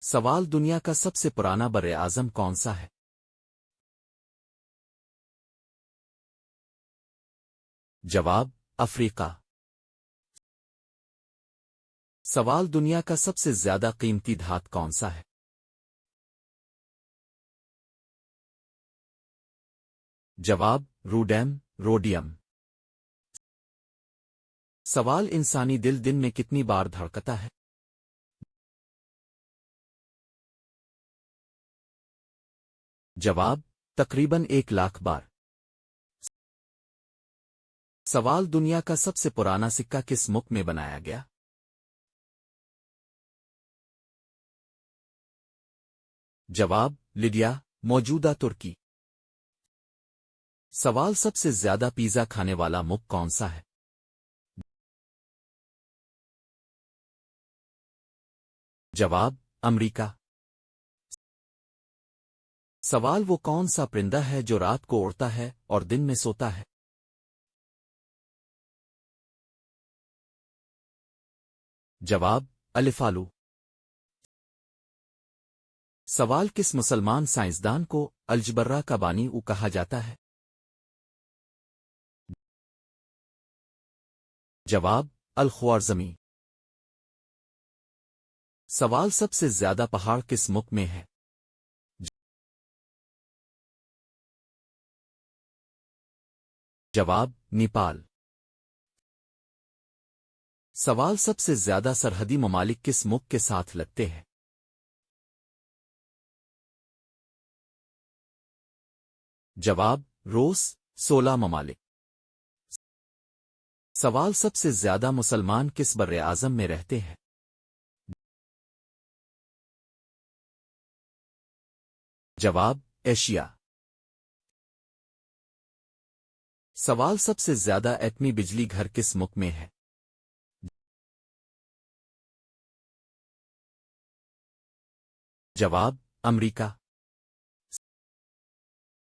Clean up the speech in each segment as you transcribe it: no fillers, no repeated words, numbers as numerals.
سوال دنیا کا سب سے پرانا براعظم کون سا ہے؟ جواب: افریقہ۔ سوال دنیا کا سب سے زیادہ قیمتی دھات کون سا ہے؟ جواب: روڈیم، روڈیم۔ سوال انسانی دل دن میں کتنی بار دھڑکتا ہے؟ جواب: تقریباً 1,00,000 بار۔ سوال دنیا کا سب سے پرانا سکہ کس ملک میں بنایا گیا؟ جواب: لیڈیا، موجودہ ترکی۔ سوال سب سے زیادہ پیزا کھانے والا ملک کون سا ہے؟ جواب: امریکہ۔ سوال وہ کون سا پرندہ ہے جو رات کو اڑتا ہے اور دن میں سوتا ہے؟ جواب: الف آلو۔ سوال کس مسلمان سائنسدان کو الجبرا کا بانی کہا جاتا ہے؟ جواب: الخوارزمی۔ سوال سب سے زیادہ پہاڑ کس ملک میں ہے؟ جواب: نیپال۔ سوال سب سے زیادہ سرحدی ممالک کس ملک کے ساتھ لگتے ہیں؟ جواب: روس، 16 ممالک۔ سوال سب سے زیادہ مسلمان کس براعظم میں رہتے ہیں؟ جواب: ایشیا۔ سوال سب سے زیادہ ایٹمی بجلی گھر کس ملک میں ہے؟ جواب: امریکہ۔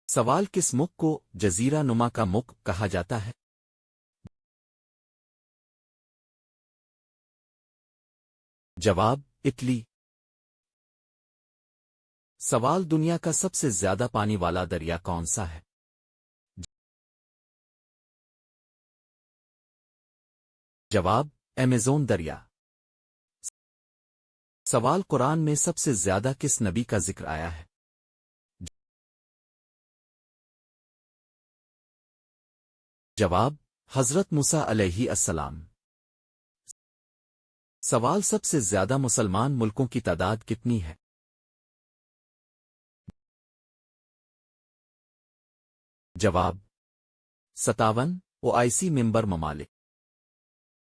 سوال کس ملک کو جزیرہ نما کا ملک کہا جاتا ہے؟ جواب: اٹلی۔ سوال دنیا کا سب سے زیادہ پانی والا دریا کون سا ہے؟ جواب: ایمیزون دریا۔ سوال قرآن میں سب سے زیادہ کس نبی کا ذکر آیا ہے؟ جواب: حضرت موسیٰ علیہ السلام۔ سوال سب سے زیادہ مسلمان ملکوں کی تعداد کتنی ہے؟ جواب: 57 اوآئسی ممبر ممالک۔